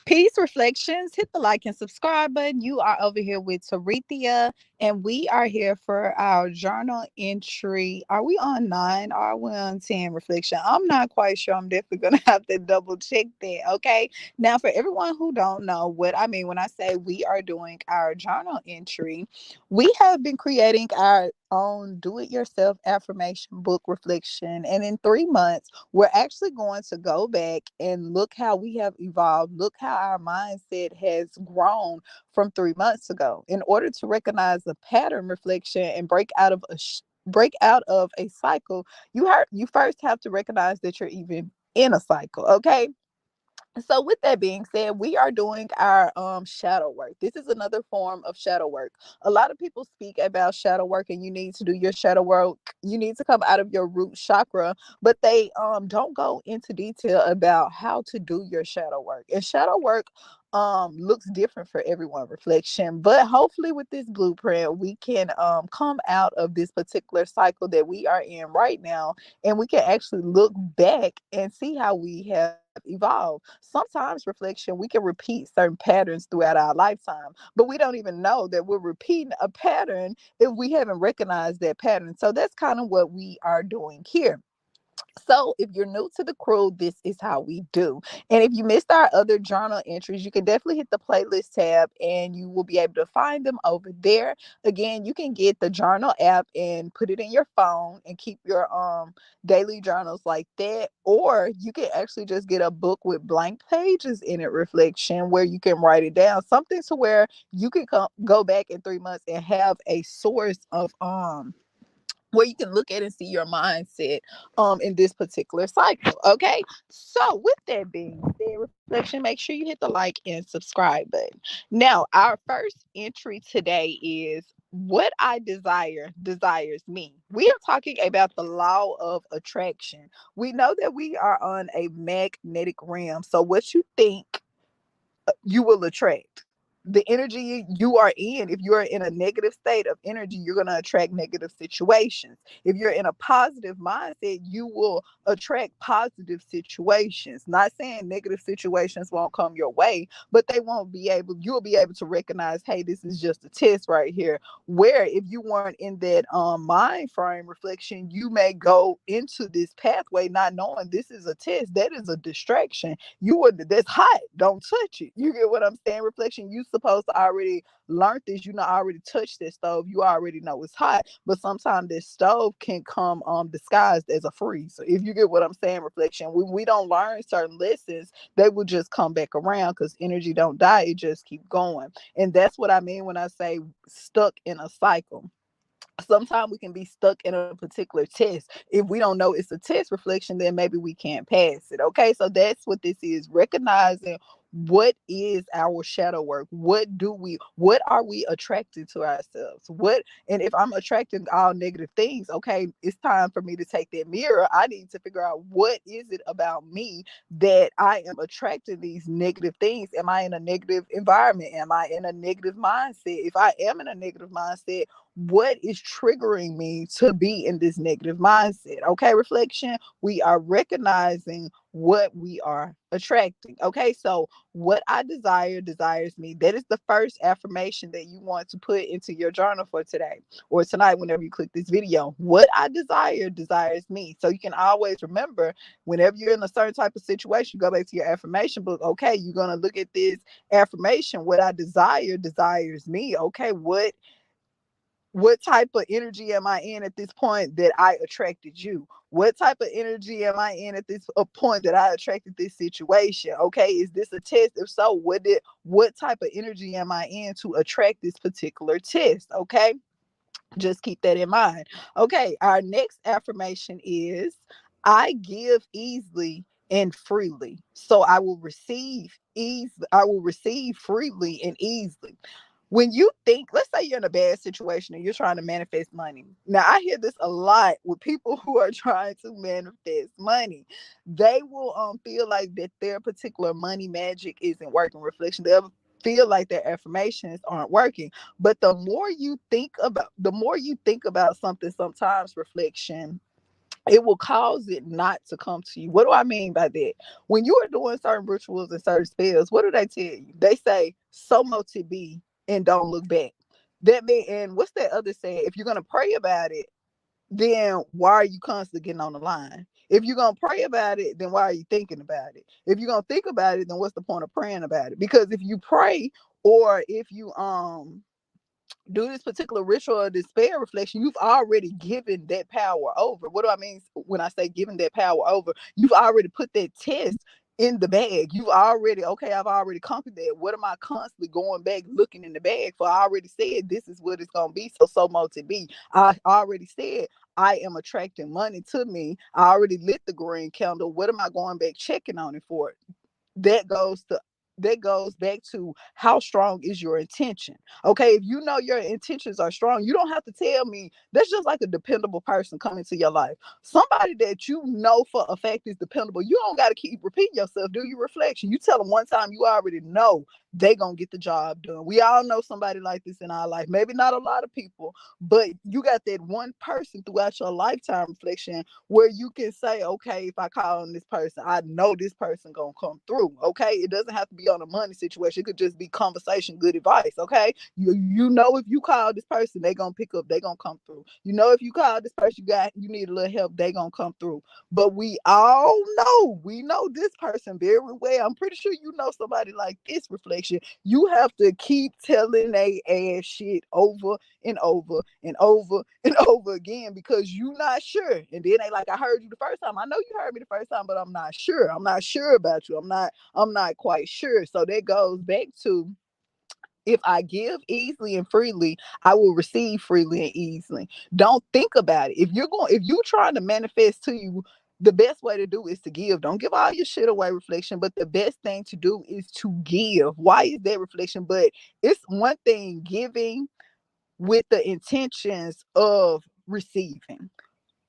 Peace reflections. Hit the like and subscribe button. You are over here with Tarithia, and we are here for our journal entry. Are we on 9? Or are we on 10 reflection? I'm not quite sure. I'm definitely gonna have to double check that. Okay. Now, for everyone who don't know what I mean when I say we are doing our journal entry, we have been creating our own do-it-yourself affirmation book reflection, and in 3 months we're actually going to go back and look how we have evolved, look how our mindset has grown from 3 months ago in order to recognize the pattern reflection and break out of a cycle. You first have to recognize that you're even in a cycle. Okay. So with that being said, we are doing our shadow work. This is another form of shadow work. A lot of people speak about shadow work, and you need to do your shadow work. You need to come out of your root chakra, but they don't go into detail about how to do your shadow work. And shadow work looks different for everyone, reflection. But hopefully with this blueprint, we can come out of this particular cycle that we are in right now, and we can actually look back and see how we have evolved. Sometimes reflection, we can repeat certain patterns throughout our lifetime, but we don't even know that we're repeating a pattern if we haven't recognized that pattern. So that's kind of what we are doing here. So, if you're new to the crew, this is how we do. And if you missed our other journal entries, you can definitely hit the playlist tab and you will be able to find them over there. Again, you can get the journal app and put it in your phone and keep your daily journals like that. Or you can actually just get a book with blank pages in it, reflection, where you can write it down. Something to where you can go back in 3 months and have a source of where you can look at and see your mindset in this particular cycle. Okay. So with that being said, reflection, make sure you hit the like and subscribe button. Now, our first entry today is what I desire desires me. We are talking about the law of attraction. We know that we are on a magnetic realm. So what you think you will attract the energy you are in. If you're in a negative state of energy, you're going to attract negative situations. If you're in a positive mindset, you will attract positive situations. Not saying negative situations won't come your way, but they won't be able, you'll be able to recognize, hey, this is just a test right here. Where if you weren't in that mind frame, reflection, you may go into this pathway not knowing this is a test. That is a distraction. You would, that's hot, don't touch it. You get what I'm saying, reflection? You supposed to already learn this. You know, already touched this stove, you already know it's hot. But sometimes this stove can come disguised as a freeze. So if you get what I'm saying, reflection, when we don't learn certain lessons, they will just come back around, because energy don't die, it just keep going. And that's what I mean when I say stuck in a cycle. Sometimes we can be stuck in a particular test. If we don't know it's a test, reflection, then maybe we can't pass it. Okay, so that's what this is, recognizing what is our shadow work. What are we attracted to ourselves? What, and if I'm attracting all negative things, okay, it's time for me to take that mirror. I need to figure out, what is it about me that I am attracting these negative things? Am I in a negative environment? Am I in a negative mindset? If I am in a negative mindset, what is triggering me to be in this negative mindset? Okay, reflection, we are recognizing what we are attracting. Okay, so what I desire desires me. That is the first affirmation that you want to put into your journal for today or tonight, whenever you click this video. What I desire desires me. So you can always remember, whenever you're in a certain type of situation, go back to your affirmation book. Okay, you're going to look at this affirmation. What I desire desires me. Okay, what type of energy am I in at this point that I attracted you? What type of energy am I in at this point that I attracted this situation? Okay, is this a test? If so, what type of energy am I in to attract this particular test? Okay, just keep that in mind. Okay, our next affirmation is, I give easily and freely, so I will receive ease. I will receive freely and easily. When you think, let's say you're in a bad situation and you're trying to manifest money. Now, I hear this a lot with people who are trying to manifest money. They will feel like that their particular money magic isn't working. Reflection, they'll feel like their affirmations aren't working. But the more you think about something, sometimes, reflection, it will cause it not to come to you. What do I mean by that? When you are doing certain rituals and certain spells, what do they tell you? They say, so much to be and don't look back. That mean, and what's that other saying? If you're gonna pray about it, then why are you constantly getting on the line? If you're gonna pray about it, then why are you thinking about it? If you're gonna think about it, then what's the point of praying about it? Because if you pray, or if you do this particular ritual or this spell reflection, you've already given that power over. What do I mean when I say giving that power over? You've already put that test in the bag. You've already, okay, I've already conquered that. What am I constantly going back looking in the bag for? I already said this is what it's gonna be. So much to be. I already said I am attracting money to me. I already lit the green candle. What am I going back checking on it for? that goes to that goes back to how strong is your intention. Okay, if you know your intentions are strong, you don't have to tell me. That's just like a dependable person coming to your life. Somebody that you know for a fact is dependable, you don't got to keep repeating yourself. Do your reflection. You tell them one time, you already know they gonna get the job done. We all know somebody like this in our life. Maybe not a lot of people, but you got that one person throughout your lifetime reflection where you can say, okay, if I call on this person, I know this person gonna come through. Okay, it doesn't have to be on a money situation. It could just be conversation, good advice. Okay, you know if you call this person, they gonna pick up, they gonna come through. You know if you call this person, you need a little help, they gonna come through. But we know this person very well. I'm pretty sure you know somebody like this reflection. You have to keep telling they ass shit over and over and over and over again because you not sure. And then they like, I heard you the first time. I know you heard me the first time, but I'm not sure. I'm not sure about you. I'm not quite sure. So that goes back to, if I give easily and freely, I will receive freely and easily. Don't think about it. If you're trying to manifest to you, the best way to do is to give. Don't give all your shit away, reflection. But the best thing to do is to give. Why is that, reflection? But it's one thing giving with the intentions of receiving.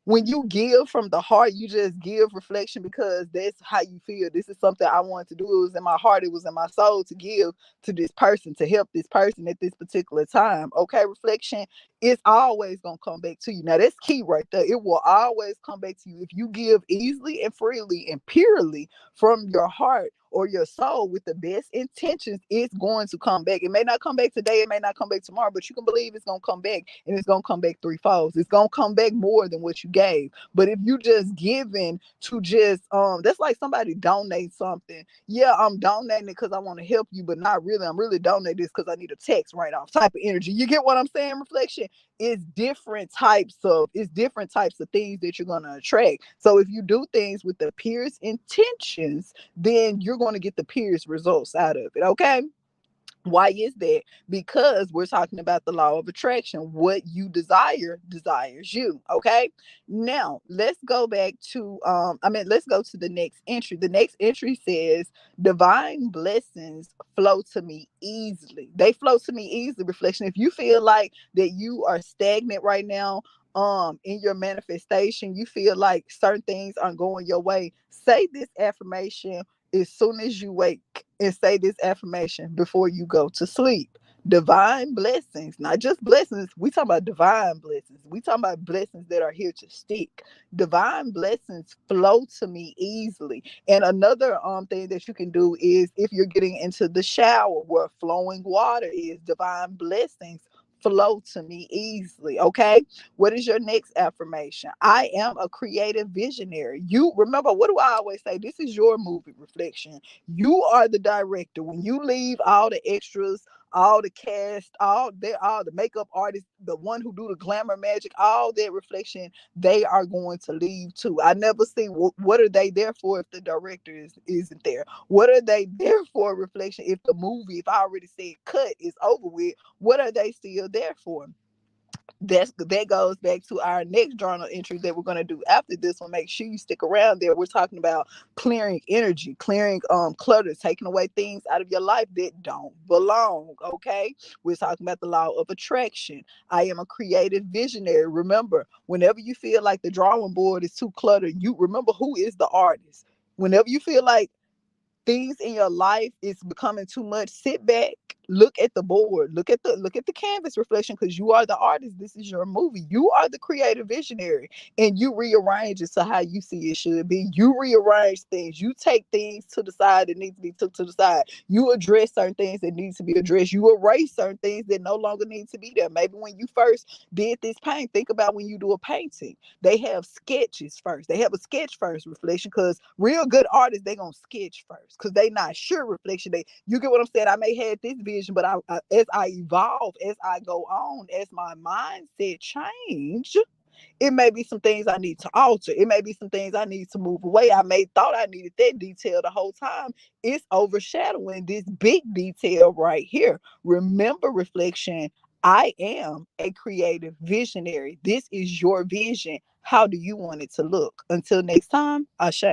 When you give from the heart, you just give, reflection, because that's how you feel. This is something I wanted to do. It was in my heart, it was in my soul to give to this person, to help this person at this particular time. Okay, reflection, it's always gonna come back to you. Now that's key right there. It will always come back to you. If you give easily and freely and purely from your heart or your soul with the best intentions, it's going to come back. It may not come back today, it may not come back tomorrow, but you can believe it's gonna come back, and it's gonna come back threefold. It's gonna come back more than what you gave. But if you just giving to just that's like somebody donate something. Yeah, I'm donating it because I want to help you, but not really. I'm really donating this because I need a text right off type of energy. You get what I'm saying? Reflection. It's different types of things that you're gonna attract. So if you do things with the purest intentions, then you're going to get the purest results out of it. Okay. Why is that? Because we're talking about the law of attraction. What you desire desires you. Okay. Now let's go back to let's go to the next entry. The next entry says divine blessings flow to me easily. They flow to me easily, reflection. If you feel like that you are stagnant right now, in your manifestation, you feel like certain things aren't going your way, say this affirmation as soon as you wake, and say this affirmation before you go to sleep. Divine blessings, not just blessings. We talking about divine blessings. We talking about blessings that are here to stick. Divine blessings flow to me easily. And another thing that you can do is, if you're getting into the shower where flowing water is, divine blessings flow to me easily. Okay. What is your next affirmation? I am a creative visionary. You remember, what do I always say? This is your movie, reflection. You are the director. When you leave all the extras, all the cast, all the makeup artists, the one who do the glamour magic, all that, reflection, they are going to leave too. I never see what are they there for if the director isn't there. What are they there for, reflection, if the movie, if I already said cut, is over with? What are they still there for? That goes back to our next journal entry that we're going to do after this one. Make sure you stick around there. We're talking about clearing energy, clearing clutter, taking away things out of your life that don't belong. Okay, we're talking about the law of attraction. I am a creative visionary. Remember, whenever you feel like the drawing board is too cluttered, you remember who is the artist. Whenever you feel like things in your life is becoming too much, sit back, look at the board, look at the canvas reflection, because you are the artist. This is your movie. You are the creative visionary, and you rearrange it to how you see it should be. You rearrange things. You take things to the side that need to be took to the side. You address certain things that need to be addressed. You erase certain things that no longer need to be there. Maybe when you first did this paint, think about when you do a painting, they have sketches first. They have a sketch first reflection, because real good artists, they gonna sketch first because they not sure reflection. You get what I'm saying? I may have this vision, but as I evolve, as I go on, as my mindset change, it may be some things I need to alter. It may be some things I need to move away. I may thought I needed that detail the whole time. It's overshadowing this big detail right here. Remember, reflection, I am a creative visionary. This is your vision. How do you want it to look? Until next time, Ashe.